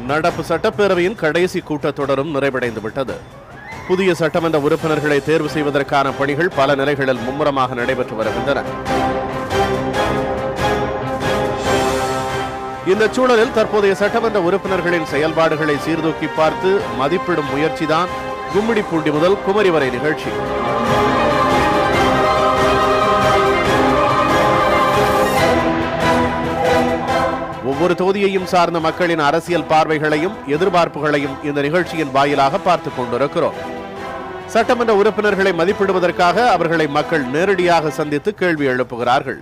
நடப்பு சட்டப்பேரவையின் கடைசி கூட்டத்தொடரும் நிறைவடைந்துவிட்டது. புதிய சட்டமன்ற உறுப்பினர்களை தேர்வு செய்வதற்கான பணிகள் பல நிலைகளில் மும்முரமாக நடைபெற்று வருகின்றன. இந்த சூழலில் தற்போதைய சட்டமன்ற உறுப்பினர்களின் செயல்பாடுகளை சீர்தூக்கி பார்த்து மதிப்பிடும் முயற்சிதான் கும்மிடிப்பூண்டி முதல் குமரி வரை நிகழ்ச்சி. ஒவ்வொரு தொகுதியையும் சார்ந்த மக்களின் அரசியல் பார்வைகளையும் எதிர்பார்ப்புகளையும் இந்த நிகழ்ச்சியின் வாயிலாக பார்த்துக் கொண்டிருக்கிறோம். சட்டமன்ற உறுப்பினர்களை மதிப்பிடுவதற்காக அவர்களை மக்கள் நேரடியாக சந்தித்து கேள்வி எழுப்புகிறார்கள்.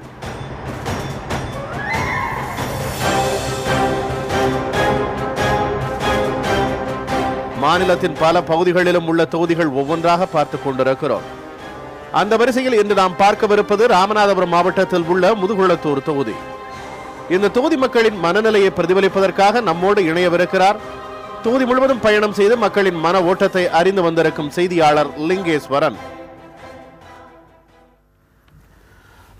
மாநிலத்தின் பல பகுதிகளிலும் உள்ள தொகுதிகள் ஒவ்வொன்றாக பார்த்துக் கொண்டிருக்கிறோம். அந்த வரிசையில் இன்று நாம் பார்க்கவிருப்பது ராமநாதபுரம் மாவட்டத்தில் உள்ள முதுகுளத்தூர் தொகுதி. இந்த தொகுதி மக்களின் மனநிலையை பிரதிபலிப்பதற்காக நம்மோடு இணையவிருக்கிறார் தொகுதி முழுவதும் பயணம் செய்து மக்களின் மன ஓட்டத்தை அறிந்து வந்திருக்கும் செய்தியாளர் லிங்கேஸ்வரன்.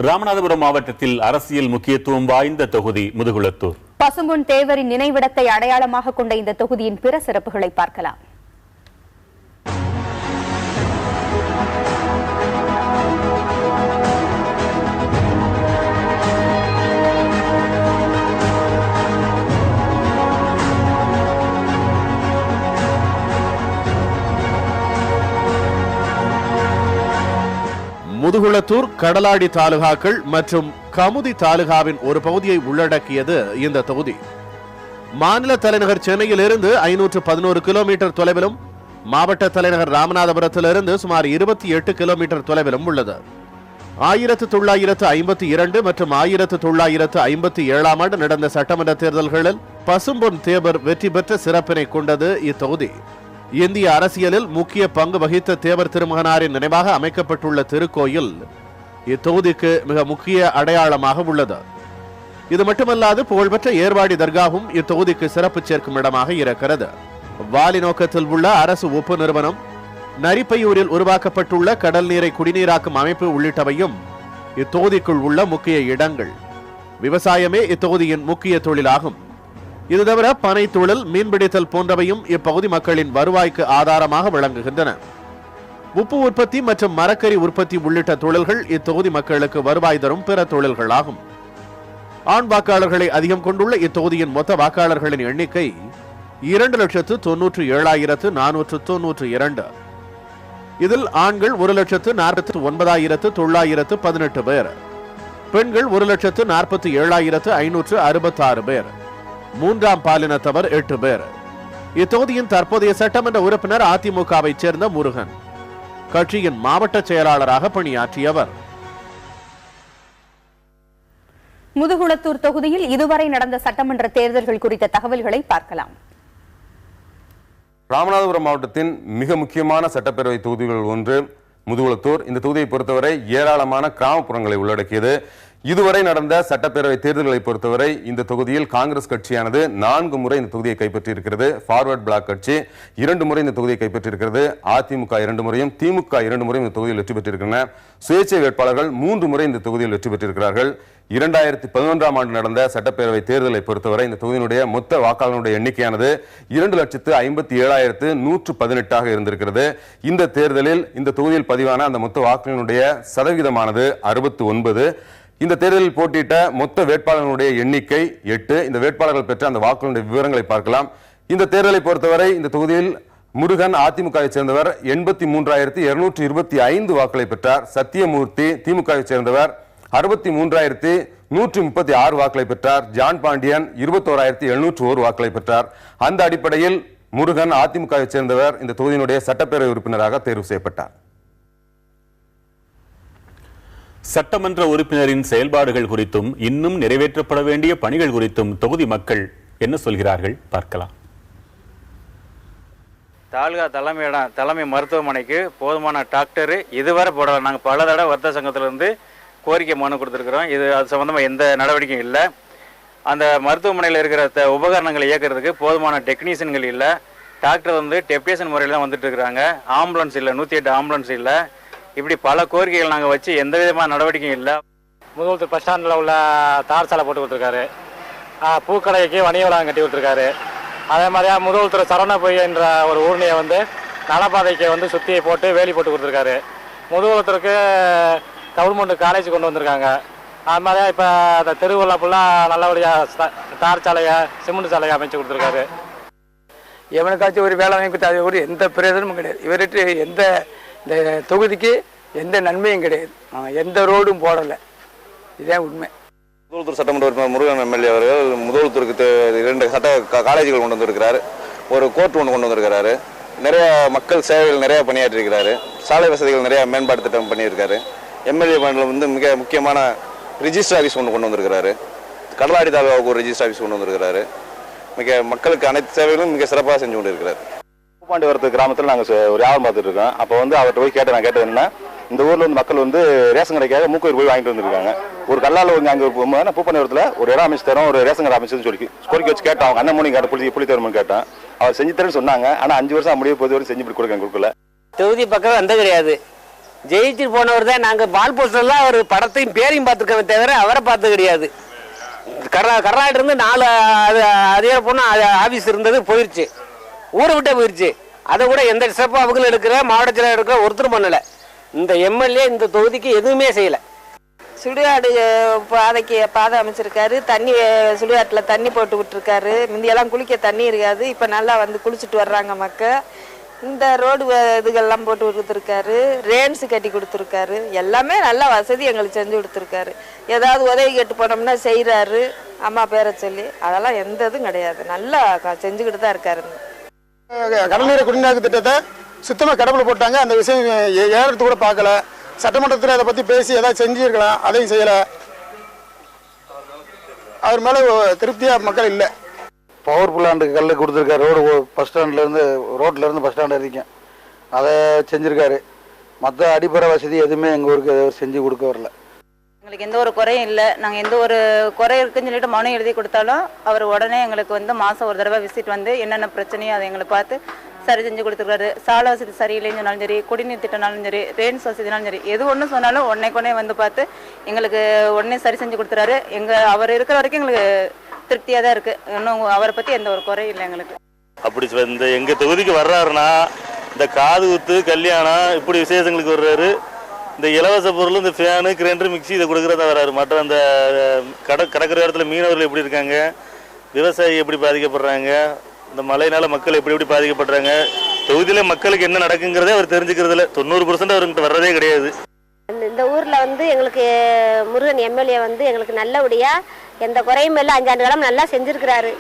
ராமநாதபுரம் மாவட்டத்தில் அரசியல் முக்கியத்துவம் வாய்ந்த தொகுதி முதுகுளத்தூர். பசும்பொன் தேவரின் நினைவிடத்தை அடையாளமாக கொண்ட இந்த தொகுதியின் பிற சிறப்புகளை பார்க்கலாம். முதுகுளத்தூர், கடலாடி தாலுகாக்கள் மற்றும் கமுதி தாலுகாவின் ஒரு பகுதியை உள்ளடக்கியது இந்த தொகுதி. மாநில தலைநகர் சென்னையில் இருந்து 511 கிலோமீட்டர் தொலைவிலும் மாவட்ட தலைநகர் ராமநாதபுரத்திலிருந்து சுமார் 28 கிலோமீட்டர் தொலைவிலும் உள்ளது. 1952 மற்றும் 1957 ஆண்டு நடந்த சட்டமன்ற தேர்தல்களில் பசும்பொன் தேவர் வெற்றி பெற்ற சிறப்பினை கொண்டது இத்தொகுதி. இந்திய அரசியலில் முக்கிய பங்கு வகித்த தேவர் திருமகனாரின் நினைவாக அமைக்கப்பட்டுள்ள திருக்கோயில் இத்தொகுதிக்கு மிக முக்கிய அடையாளமாக உள்ளது. இது மட்டுமல்லாது புகழ்பெற்ற ஏர்வாடி தர்காவும் இத்தொகுதிக்கு சிறப்பு சேர்க்கும் இடமாக இருக்கிறது. வாலி நோக்கத்தில் உள்ள அரசு ஒப்பு நிறுவனம், நரிப்பையூரில் உருவாக்கப்பட்டுள்ள கடல் நீரை குடிநீராக்கும் அமைப்பு உள்ளிட்டவையும் இத்தொகுதிக்குள் உள்ள முக்கிய இடங்கள். விவசாயமே இத்தொகுதியின் முக்கிய தொழிலாகும். இது தவிர பனை தொழில், மீன்பிடித்தல் போன்றவையும் இப்பகுதி மக்களின் வருவாய்க்கு ஆதாரமாக விளங்குகின்றன. உப்பு உற்பத்தி மற்றும் மரக்கறி உற்பத்தி உள்ளிட்ட தொழில்கள் இத்தொகுதி மக்களுக்கு வருவாய் தரும் பிற தொழில்களாகும். ஆண் வாக்காளர்களை அதிகம் கொண்டுள்ள இத்தொகுதியின் மொத்த வாக்காளர்களின் எண்ணிக்கை 2,97,492. இதில் ஆண்கள் 1,49,918 பேர், பெண்கள் 1,47,566 பேர், மூன்றாம் பாலினத்தவர் 8 பேர். இத்தொகுதியின் தற்போதைய சட்டமன்ற உறுப்பினர் அதிமுகவை சேர்ந்த முருகன், கட்சியின் மாவட்ட செயலாளராக பணியாற்றியவர். முதுகுளத்தூர் தொகுதியில் இதுவரை நடந்த சட்டமன்ற தேர்தல்கள் குறித்த தகவல்களை பார்க்கலாம். ராமநாதபுரம் மாவட்டத்தின் மிக முக்கியமான சட்டப்பேரவை தொகுதிகள் ஒன்று முதுகுளத்தூர். இந்த தொகுதியை பொறுத்தவரை ஏராளமான கிராமப்புறங்களை உள்ளடக்கியது. இதுவரை நடந்த சட்டப்பேரவை தேர்தல்களை பொறுத்தவரை இந்த தொகுதியில் காங்கிரஸ் கட்சியானது 4 முறை இந்த தொகுதியை கைப்பற்றியிருக்கிறது. ஃபார்வர்ட் பிளாக் கட்சி 2 முறை இந்த தொகுதியை கைப்பற்றியிருக்கிறது. அதிமுக 2 முறையும், திமுக 2 முறையும் இந்த தொகுதியில் வெற்றி பெற்றிருக்கின்றன. சுயேட்சை வேட்பாளர்கள் 3 முறை இந்த தொகுதியில் வெற்றி பெற்றிருக்கிறார்கள். 2011ஆம் ஆண்டு நடந்த சட்டப்பேரவை தேர்தலை பொறுத்தவரை இந்த தொகுதியினுடைய மொத்த வாக்காளர்களுடைய எண்ணிக்கையானது 2,57,118 இருந்திருக்கிறது. இந்த தேர்தலில் இந்த தொகுதியில் பதிவான அந்த மொத்த வாக்குகளுடைய சதவீதமானது 69. இந்த தேர்தலில் போட்டியிட்ட மொத்த வேட்பாளர்களுடைய எண்ணிக்கை 8. இந்த வேட்பாளர்கள் பெற்ற அந்த வாக்குகளுடைய விவரங்களை பார்க்கலாம். இந்த தேர்தலை பொறுத்தவரை இந்த தொகுதியில் முருகன் அதிமுகவை சேர்ந்தவர் 83,225 வாக்குகளை பெற்றார். சத்தியமூர்த்தி திமுகவை சேர்ந்தவர் 63,136 வாக்குகளை பெற்றார். ஜான் பாண்டியன் 21,701 வாக்குகளை பெற்றார். அந்த அடிப்படையில் முருகன் அதிமுகவை சேர்ந்தவர் இந்த தொகுதியினுடைய சட்டப்பேரவை உறுப்பினராக தேர்வு செய்யப்பட்டார். சட்டமன்ற உறுப்பினரின் செயல்பாடுகள் குறித்தும் இன்னும் நிறைவேற்றப்பட வேண்டிய பணிகள் குறித்தும் தொகுதி மக்கள் என்ன சொல்கிறார்கள் பார்க்கலாம். தாலுகா தலைமை மருத்துவமனைக்கு போதுமான டாக்டர் இதுவரை போடல. நாங்கள் பல தடவை வர்த்தக சங்கத்திலிருந்து கோரிக்கை மனு கொடுத்துருக்குறோம். அது சம்பந்தமாக எந்த நடவடிக்கையும் இல்லை. அந்த மருத்துவமனையில் இருக்கிற உபகரணங்களை இயக்கிறதுக்கு போதுமான டெக்னீஷியன்கள் இல்லை. டாக்டர் டெப்டேஷன் முறையில் தான் வந்துட்டு இருக்கிறாங்க. ஆம்புலன்ஸ் இல்லை, 108 ஆம்புலன்ஸ் இல்லை. இப்படி பல கோரிக்கைகள் நாங்கள் வச்சு எந்த விதமான நடவடிக்கையும் இல்லை. முதுகுளத்தூர் பஸ் ஸ்டாண்டில் உள்ள தார் சாலை போட்டு கொடுத்துருக்காரு. பூக்கடைக்கு வணிக வளாகம் கட்டி கொடுத்துருக்காரு. அதே மாதிரியா முதல்வர் சரவண பொய் என்ற ஒரு ஊர்னியை வந்து நலப்பாதைக்கு வந்து சுற்றி போட்டு வேலி போட்டு கொடுத்துருக்காரு. முதல்வருக்கு கவர்மெண்ட் காலேஜ் கொண்டு வந்திருக்காங்க. அது மாதிரியா இப்போ அந்த தெருவுல ஃபுல்லாக நல்லபடியாக தார் சாலையை சிமெண்ட் சாலையை அமைச்சு கொடுத்துருக்காரு. எவனுக்காச்சும் ஒரு வேலை வாங்கி கொடுத்தா ஒரு எந்த பிரயோஜனமும் கிடையாது. இவர்கிட்ட இந்த தொகுதிக்கு எந்த நன்மையும் கிடையாது. எந்த ரோடும் போடலை. இதுதான் உண்மை. முதல்வர் சட்டமன்ற உறுப்பினர் முருகன் எம்எல்ஏ அவர்கள் முதல்வருக்கு 2 சட்ட காலேஜுகள் கொண்டு வந்திருக்கிறாரு. ஒரு கோர்ட் ஒன்று கொண்டு வந்திருக்கிறாரு. நிறைய மக்கள் சேவைகள் நிறைய பணியாற்றிருக்கிறாரு. சாலை வசதிகள் நிறைய மேம்பாட்டு திட்டம் பண்ணியிருக்காரு. எம்எல்ஏ மண்டலம் வந்து மிக முக்கியமான ரிஜிஸ்டர் ஆஃபீஸ் ஒன்று கொண்டு வந்திருக்கிறாரு. கடலாடி தாலுகாவுக்கு ஒரு ரிஜிஸ்டர் ஆஃபீஸ் கொண்டு வந்திருக்கிறாரு. மக்களுக்கு அனைத்து சேவைகளும் மிக சிறப்பாக செஞ்சு கொண்டு இருக்கிறார். பூப்பாண்டிவரத்து கிராமத்தில் நாங்கள் ஒரு வியாபாரம் பார்த்துட்டு இருக்கோம். அப்போ வந்து அவர்கிட்ட போய் கேட்டது என்ன, இந்த ஊரில் வந்து மக்கள் வந்து ரேஷன் கடைக்காக மூக்கூர் போய் வாங்கிட்டு வந்துருக்காங்க. ஒரு கல்லால் வந்து அங்கே பூப்பாண்டிவரத்தில் ஒரு இடம் அமைச்சு தரோம், ஒரு ரேஷன் கடை அமைச்சுன்னு சொல்லி கோரிக்கை வச்சு கேட்டோம். அவங்க அண்ணன் மூணு கேட்ட புள்ளி தரும்னு கேட்டோம். அவர் செஞ்சு தரேன்னு சொன்னாங்க. ஆனால் 5 வருஷம் முடிய போது வரை செஞ்சு கொடுக்கல. தொகுதி பக்கம் வந்த கிடையாது. ஜெயிச்சு போனவர் தான். நாங்கள் பால் போஸ்டர்லாம் அவர் படத்தையும் பேரையும் பார்த்துருக்கவே தவிர அவரை பார்த்து கிடையாது. கர்நாடக இருந்து 4 அதே பொண்ணு ஆபீஸ் இருந்தது போயிருச்சு, ஊரை விட்டே போயிருச்சு. அதை கூட எந்த ஸ்டெப்பும் அவங்களும் எடுக்கிற மாவட்ட செயலர் எடுக்கிற ஒருத்தரும் பண்ணலை. இந்த எம்எல்ஏ இந்த தொகுதிக்கு எதுவுமே செய்யலை. சுடுகாடு பாதை அமைச்சிருக்காரு. தண்ணி சுடுகாட்டில் தண்ணி போட்டு விட்டுருக்காரு. முந்தியெல்லாம் குளிக்க தண்ணி இருக்காது. இப்போ நல்லா வந்து குளிச்சுட்டு வர்றாங்க மக்கள். இந்த ரோடு இதுகள்லாம் போட்டு கொடுத்துருக்காரு. ரேன்ஸு கட்டி கொடுத்துருக்காரு. எல்லாமே நல்ல வசதி எங்களுக்கு செஞ்சு கொடுத்துருக்காரு. ஏதாவது உதவி கேட்டு போனோம்னா செய்கிறாரு. அம்மா பேரை சொல்லி அதெல்லாம் எந்த இதுவும் கிடையாது. நல்லா செஞ்சுக்கிட்டு தான் இருக்காரு. கடல்நீரை குடிநீர் திட்டத்தை சுத்தமாக கடவுள் போட்டாங்க. அந்த விஷயம் ஏறது கூட பார்க்கல. சட்டமன்றத்தில் அதை பற்றி பேசி ஏதாவது செஞ்சுருக்கலாம், அதையும் செய்யலை. அவர் மேலே திருப்தியாக மக்கள் இல்லை. பவர் பிளான்ட்டுக்கு கல் கொடுத்துருக்காரு. ரோடு பஸ் ஸ்டாண்ட்லேருந்து ரோட்லேருந்து பஸ் ஸ்டாண்ட் வரைக்கும் அதை செஞ்சுருக்காரு. மற்ற அடிப்படை வசதி எதுவுமே எங்கள் ஊருக்கு செஞ்சு கொடுக்க வரல. எங்களுக்கு எந்த ஒரு குறையும் இல்லை. நாங்கள் எந்த ஒரு குறை இருக்குன்னு சொல்லிட்டு மனு எழுதி கொடுத்தாலும் அவர் உடனே எங்களுக்கு வந்து மாதம் ஒரு தடவை விசிட் வந்து என்னென்ன பிரச்சனையோ அதை எங்களை பார்த்து சரி செஞ்சு கொடுத்துருக்காரு. சாலை வசதி சரியில்லைன்னு சொன்னாலும் சரி, குடிநீர் திட்டம்னாலும் சரி, ரேன்ஸ் வசதினாலும் சரி, எது ஒன்று சொன்னாலும் உடனே வந்து பார்த்து எங்களுக்கு உடனே சரி செஞ்சு கொடுத்துறாரு. அவர் இருக்கிற வரைக்கும் எங்களுக்கு திருப்தியாக தான் இருக்குது. இன்னும் அவரை பற்றி எந்த ஒரு குறையும் இல்லை எங்களுக்கு. அப்படி இந்த எங்கள் தொகுதிக்கு வர்றாருன்னா இந்த காது குத்து, கல்யாணம் இப்படி விசேஷங்களுக்கு வர்றாரு. இந்த இலவச பொருள், இந்த ஃபேனு, கிரைண்டர், மிக்சி இதை கொடுக்குறதா வர்றாரு. மற்ற அந்த கடற்கரை இடத்துல மீனவர்கள் எப்படி இருக்காங்க, விவசாயி எப்படி பாதிக்கப்படுறாங்க, இந்த மழையினால மக்கள் எப்படி பாதிக்கப்படுறாங்க, தொகுதியில் மக்களுக்கு என்ன நடக்குங்கிறதே அவர் தெரிஞ்சுக்கிறதுல 90% அவர்கிட்ட வர்றதே கிடையாது. இந்த ஊரில் வந்து எங்களுக்கு முருகன் எம்எல்ஏ வந்து எங்களுக்கு நல்லபடியாக எந்த குறையும் இல்லை. 5 ஆண்டு காலம் நல்லா செஞ்சுருக்கிறாரு.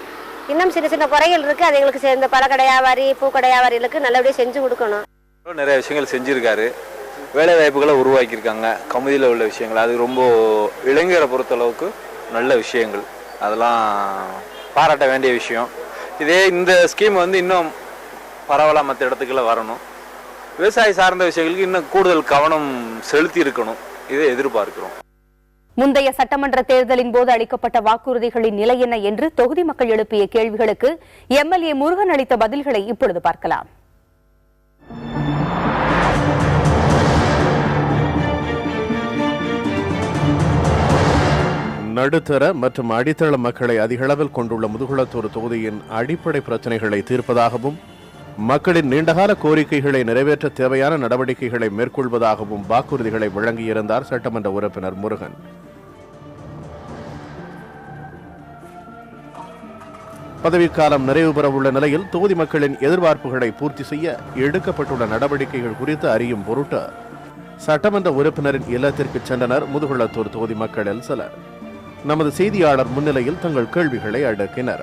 இன்னும் சின்ன சின்ன குறைகள் இருக்குது. அது எங்களுக்கு இந்த பழக்கடை வியாபாரி, பூக்கடை வியாபாரிகளுக்கு நல்லபடியாக செஞ்சு கொடுக்கணும். நிறைய விஷயங்கள் செஞ்சுருக்காரு. வேலை வாய்ப்புகளை உருவாக்கியிருக்காங்க. கமுதியில் உள்ள விஷயங்கள் அது ரொம்ப இளைஞரை பொறுத்தளவுக்கு நல்ல விஷயங்கள். அதெல்லாம் பாராட்ட வேண்டிய விஷயம். இதே இந்த ஸ்கீம் வந்து இன்னும் பரவலாக மற்ற இடத்துக்குள்ள வரணும். விவசாய சார்ந்த விஷயங்களுக்கு இன்னும் கூடுதல் கவனம் செலுத்தி இருக்கணும். இதை எதிர்பார்க்கிறோம். முந்தைய சட்டமன்ற தேர்தலின் போது அளிக்கப்பட்ட வாக்குறுதிகளின் நிலை என்ன என்று தொகுதி மக்கள் எழுப்பிய கேள்விகளுக்கு எம்எல்ஏ முருகன் அளித்த பதில்களை இப்பொழுது பார்க்கலாம். நடுத்தர மற்றும் அடித்தள மக்களை அதிகளவில் கொண்டுள்ள முதுகுளத்தூர் தொகுதியின் அடிப்படை பிரச்சனைகளை தீர்ப்பதாகவும் மக்களின் நீண்டகால கோரிக்கைகளை நிறைவேற்ற தேவையான நடவடிக்கைகளை மேற்கொள்வதாகவும் வாக்குறுதிகளை வழங்கியிருந்தார் சட்டமன்ற உறுப்பினர் முருகன். பதவிக்காலம் நிறைவு பெறவுள்ள நிலையில் தொகுதி மக்களின் எதிர்பார்ப்புகளை பூர்த்தி செய்ய எடுக்கப்பட்டுள்ள நடவடிக்கைகள் குறித்து அறியும் பொருட்டு சட்டமன்ற உறுப்பினரின் இல்லத்திற்கு சென்றனர் முதுகுளத்தூர் தொகுதி மக்களில் சிலர். நமது செய்தியாளர் முன்னிலையில் தங்கள் கேள்விகளை அடுக்கினர்.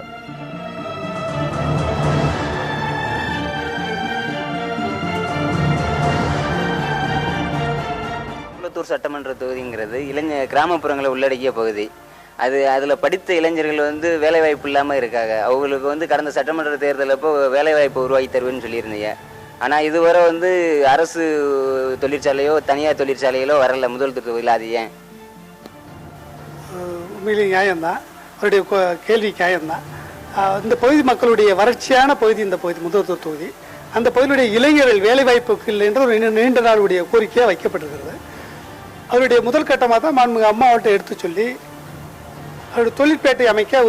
முதுகுளத்தூர் சட்டமன்ற தொகுதிங்கிறது கிராமப்புறங்களை உள்ளடக்கிய பகுதி. அதில் படித்த இளைஞர்கள் வந்து வேலைவாய்ப்பு இல்லாமல் இருக்காங்க. அவங்களுக்கு வந்து கடந்த சட்டமன்ற தேர்தல் அப்போ வேலைவாய்ப்பு உருவாக்கி தருவேன்னு சொல்லியிருந்தீங்க. ஆனால் இதுவரை வந்து அரசு தொழிற்சாலையோ தனியார் தொழிற்சாலைகளோ வரல முதல்வர் தொகுதியில். அது ஏன்? உண்மையிலே நியாயம்தான். அவருடைய கேள்வி நியாயம்தான். இந்த பகுதி மக்களுடைய வறட்சியான பகுதி இந்த பகுதி முதல்வர் தொகுதி. அந்த பகுதியுடைய இளைஞர்கள் வேலைவாய்ப்புக்கு இல்லை என்ற ஒரு நீண்ட நாளுடைய கோரிக்கையாக வைக்கப்பட்டிருக்கிறது. அவருடைய முதல் கட்டமாக தான் மாண்புமிகு அம்மாவட்ட எடுத்து சொல்லி அவருடைய தொழிற்பேட்டை அமைக்க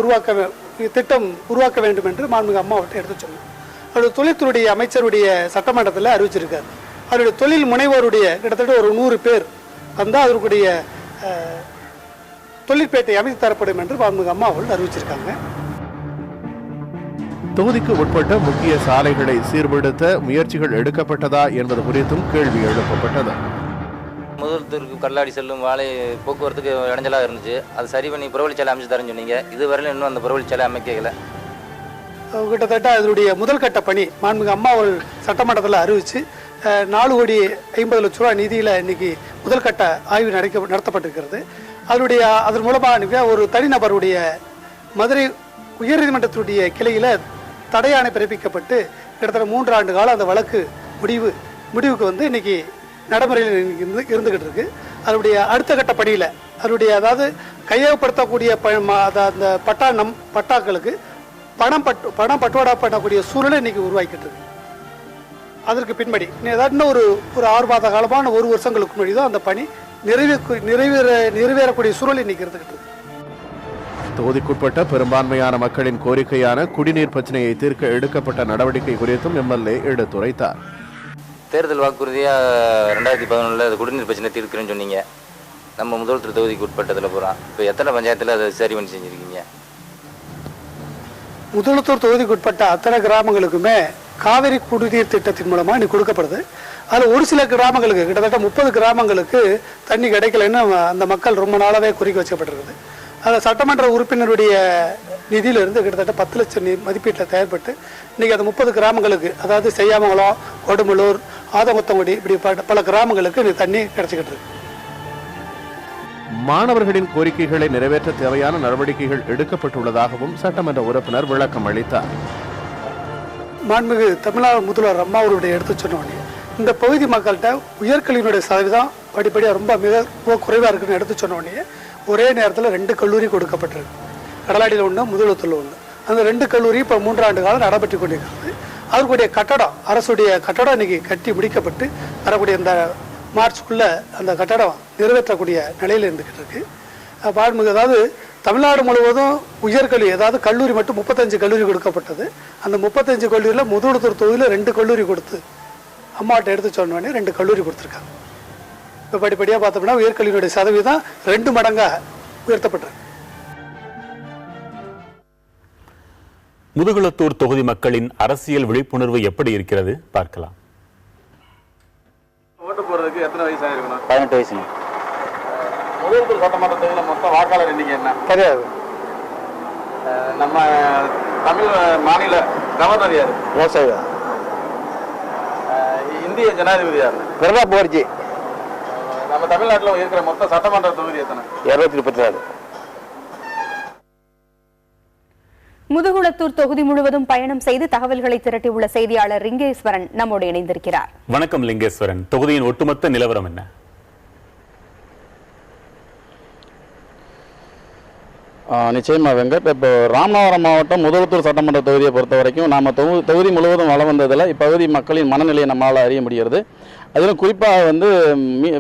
திட்டம் உருவாக்க வேண்டும் என்று மாண்புமிகு அம்மா அவர்கிட்ட எடுத்து சொன்னோம். அவருடைய தொழில்துறை அமைச்சருடைய சட்டமன்றத்தில் அறிவிச்சிருக்காரு. அவருடைய தொழில் முனைவோருடைய கிட்டத்தட்ட ஒரு 100 பேர் வந்தால் அதற்குடைய தொழிற்பேட்டை அமைத்து தரப்படும் என்று மாண்புமிகு அம்மா அவர்கள் அறிவிச்சிருக்காங்க. தொகுதிக்கு உட்பட்ட முக்கிய சாலைகளை சீர்படுத்த முயற்சிகள் எடுக்கப்பட்டதா என்பது குறித்தும் கேள்வி எழுப்பப்பட்டது. முதலத்தூருக்கு கல்லாடி செல்லும் வாழை போக்குவரத்துக்கு இடைஞ்சலாக இருந்துச்சு. அது சரி பண்ணி புறவழிச்சாலை அமைச்சு தரேன்னு சொன்னீங்க. இதுவரையிலும் இன்னும் அந்த புறவழிச்சாலை அமைக்கல. கிட்டத்தட்ட அதனுடைய முதல் கட்ட பணி மாண்புமிகு அம்மா அவர்கள் சட்டமன்றத்தில் அறிவித்து 4,50,00,000 ரூபாய் நிதியில் இன்னைக்கு முதல் கட்ட ஆய்வு நடத்தப்பட்டிருக்கிறது. அதன் மூலமாக ஒரு தனிநபருடைய மதுரை உயர்நீதிமன்றத்துடைய கிளையில் தடையாணை பிறப்பிக்கப்பட்டு கிட்டத்தட்ட 3 ஆண்டு காலம் அந்த வழக்கு முடிவுக்கு வந்து இன்னைக்கு நடைமுறையில் இருந்துகிட்டு இருக்கு. அதனுடைய அடுத்த கட்ட பணியில் அதாவது கையகப்படுத்தக்கூடிய அந்த பட்டாக்களுக்கு பணம் பட்டுவாடா பண்ணக்கூடிய சூழலை இன்னைக்கு உருவாக்கிட்டு இருக்கு. அதற்கு பின்படி இன்னும் ஒரு 6 மாத காலமான 1 வருஷங்களுக்கு முன்னாடி தான் அந்த பணி நிறைவேறக்கூடிய சூழல் இன்னைக்கு இருந்துகிட்டு இருக்கு. தொகுதிக்குட்பட்ட பெரும்பான்மையான மக்களின் கோரிக்கையான குடிநீர் பிரச்சனையை தீர்க்க எடுக்கப்பட்ட நடவடிக்கை குறித்தும் எம்எல்ஏ எடுத்துரைத்தார். தேர்தல் வாக்குறுதியா 2011 குடிநீர் பிரச்சனை தீர்க்கிறேன்னு சொன்னீங்க. நம்ம முதல்வர் தொகுதிக்கு உட்பட்டதில் போகிறோம். இப்போ எத்தனை பஞ்சாயத்தில் அதை சரி பண்ணி செஞ்சுருக்கீங்க? முதலத்தூர் தொகுதிக்கு உட்பட்ட அத்தனை கிராமங்களுக்குமே காவிரி குடிநீர் திட்டத்தின் மூலமாக இன்னைக்கு கொடுக்கப்படுது. அதில் ஒரு சில கிராமங்களுக்கு கிட்டத்தட்ட 30 கிராமங்களுக்கு தண்ணி கிடைக்கலன்னு அந்த மக்கள் ரொம்ப நாளாகவே கோரிக்கை வச்சப்பட்டிருக்குது. அதில் சட்டமன்ற உறுப்பினருடைய நிதியிலிருந்து கிட்டத்தட்ட 10 லட்சம் மதிப்பீட்டில் தயார்பட்டு இன்றைக்கி அது 30 கிராமங்களுக்கு, அதாவது செய்யாமங்கலம், கொடுமலூர், ஆதங்குத்தங்குடி, இப்படி பல கிராமங்களுக்கு இன்னைக்கு தண்ணி கிடைச்சிக்கிட்டு இருக்கு. மாணவர்களின் கோரிக்கைகளை நிறைவேற்ற தேவையான நடவடிக்கைகள் எடுக்கப்பட்டுள்ளதாகவும் சட்டமன்ற உறுப்பினர் விளக்கம் அளித்தார். மாண்புமிகு தமிழ்நாடு முதல்வர் அம்மா அவருடைய எடுத்து சொன்னோடனே இந்த பகுதி மக்கள்கிட்ட உயர்கல்வியினுடைய சதவீதம் படிப்படியாக ரொம்ப குறைவாக இருக்குன்னு எடுத்து சொன்னோடனே ஒரே நேரத்தில் 2 கல்லூரி கொடுக்கப்பட்டிருக்கு. கடலாடியில் ஒன்று, முதலத்தூரில் ஒன்று. அந்த 2 கல்லூரி இப்போ 3 ஆண்டு காலம் நடைபெற்று கொண்டிருக்கிறது. அதற்குடைய கட்டடம், அரசுடைய கட்டடம் இன்னைக்கு கட்டி முடிக்கப்பட்டு வரக்கூடிய இந்த மார்ச்சுக்குள்ள அந்த கட்டடம் நிறைவேற்றக்கூடிய நிலையில் இருந்துகிட்டு இருக்கு. அதாவது தமிழ்நாடு முழுவதும் உயர்கல்வி, அதாவது கல்லூரி மட்டும் 35 கல்லூரி கொடுக்கப்பட்டது. அந்த 35 கல்லூரியில் முதலத்தூர் தொகுதியில் 2 கல்லூரி கொடுத்து அம்மாட்ட எடுத்து சொன்னோடனே 2 கல்லூரி கொடுத்துருக்காங்க. இப்போ படிப்படியாக பார்த்தோம்னா உயர்கல்வியினுடைய சதவீதம் 2 மடங்காக உயர்த்தப்பட்டிருக்கு. முதுகுளத்தூர் தொகுதி மக்களின் அரசியல் விழிப்புணர்வு எப்படி இருக்கிறது பார்க்கலாம். ஓட்டு போறதுக்கு எத்தனை வயசு ஆயிருக்கணும்? 18 வயசுங்க. முதலத்தூர் சட்டமன்ற தொகுதியில் மொத்த வாக்காளர் எண்ணிக்கை என்ன? கிடையாது. நம்ம தமிழ் மாநில கவர்னர் யாரு? விவசாயி. இந்திய ஜனாதிபதி யாரு? பிரணாப் முகர்ஜி. நம்ம தமிழ்நாட்டில் இருக்கிற மொத்த சட்டமன்ற தொகுதி எத்தனை? 234. முதுகுளத்தூர் தொகுதி முழுவதும் பயணம் செய்து தகவல்களை திரட்டியுள்ள செய்தியாளர் லிங்கேஸ்வரன் நம்மோடு இணைந்திருக்கிறார். வணக்கம் லிங்கேஸ்வரன், தொகுதியின் ஒட்டுமொத்த நிலவரம் என்ன? நிச்சயமாக வெங்கட், இப்போ ராமநாதபுரம் மாவட்டம் முதலத்தூர் சட்டமன்ற தொகுதியை பொறுத்த வரைக்கும் நாம் தொகுதி முழுவதும் வளம் வந்ததில் இப்பகுதி மக்களின் மனநிலையை நம்மளால் அறிய முடிகிறது. அதிலும் குறிப்பாக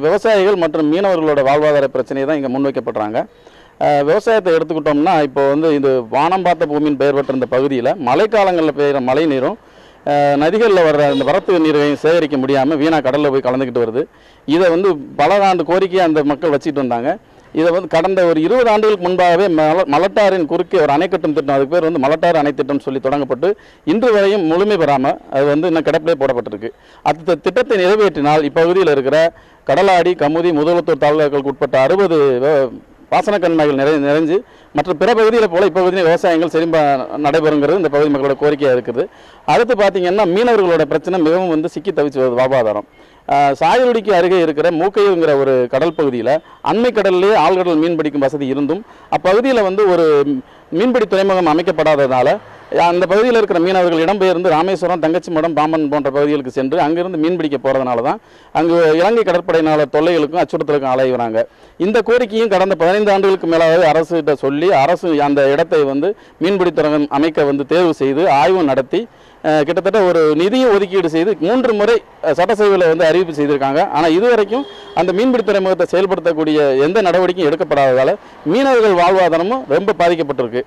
விவசாயிகள் மற்றும் மீனவர்களோட வாழ்வாதார பிரச்சனை தான் இங்கே முன்வைக்கப்படுறாங்க. விவசாயத்தை எடுத்துக்கிட்டோம்னா இப்போ இது வானம் பார்த்த பூமியின் பெயர் பெற்ற இந்த பகுதியில் மழைக்காலங்களில் பெய்கிற மழை நீரும் நதிகளில் வர்ற அந்த வரத்து நீரையும் சேகரிக்க முடியாமல் வீணாக கடலில் போய் கலந்துக்கிட்டு வருது. இதை பல ஆண்டு கோரிக்கையை அந்த மக்கள் வச்சுக்கிட்டு வந்தாங்க. இதை கடந்த ஒரு 20 ஆண்டுகளுக்கு முன்பாகவே மலட்டாரின் குறுக்கே ஒரு அணை கட்டும் திட்டம், அதுக்கு பேர் மலட்டாறு அணை திட்டம் சொல்லி தொடங்கப்பட்டு இன்று வரையும் முழுமை பெறாமல் அது இன்னும் கிடப்பிலே போடப்பட்டிருக்கு. அந்த திட்டத்தை நிறைவேற்றினால் இப்பகுதியில் இருக்கிற கடலாடி, கமுதி, முதலத்தூர் தாலுகாக்களுக்கு உட்பட்ட 60 பாசன கண்மாய்கள் நிறைஞ்சு மற்ற பிற பகுதியில் போல இப்பகுதியில் விவசாயங்கள் செழிப்பா நடைபெறுங்கிறது இந்த பகுதி மக்களோட கோரிக்கையாக இருக்குது. அடுத்து பார்த்தீங்கன்னா மீனவர்களோட பிரச்சனை மிகவும் சிக்கி தவிச்சு வருது வாழ்வாதாரம். சாயலுடிக்கு அருகே இருக்கிற மூக்கையுங்கிற ஒரு கடல் பகுதியில் அண்மை கடல்லே ஆழ்கடல் மீன்பிடிக்கும் வசதி இருந்தும் அப்பகுதியில் ஒரு மீன்பிடி துறைமுகம் அமைக்கப்படாததால் அந்த பகுதியில் இருக்கிற மீனவர்கள் இடம்பெயர்ந்து ராமேஸ்வரம், தங்கச்சிமடம், பாம்பன் போன்ற பகுதிகளுக்கு சென்று அங்கிருந்து மீன்பிடிக்க போகிறதுனால தான் அங்கு இலங்கை கடற்படையினால தொல்லைகளுக்கும் அச்சுறுத்தலுக்கும் ஆளாகிறாங்க. இந்த கோரிக்கையும் கடந்த 15 ஆண்டுகளுக்கு மேலாக அரசுகிட்ட சொல்லி அரசு அந்த இடத்தை மீன்பிடி துறைமுகம் அமைக்க தேர்வு செய்து ஆய்வு நடத்தி கிட்டத்தட்ட ஒரு நிதியை ஒதுக்கீடு செய்து 3 முறை சட்டசபையில் வந்து அறிவிப்பு செய்திருக்காங்க. ஆனால் இதுவரைக்கும் அந்த மீன்பிடி துறைமுகத்தை செயல்படுத்தக்கூடிய எந்த நடவடிக்கையும் எடுக்கப்படாததால் மீனவர்கள் வாழ்வாதாரமும் ரொம்ப பாதிக்கப்பட்டிருக்கு.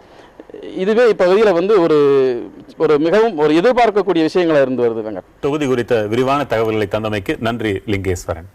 இதுவே இப்பகுதியில் வந்து ஒரு மிகவும் ஒரு எதிர்பார்க்கக்கூடிய விஷயங்களா இருந்து வருது. தொகுதி குறித்த விரிவான தகவல்களை தந்தமைக்கு நன்றி லிங்கேஸ்வரன்.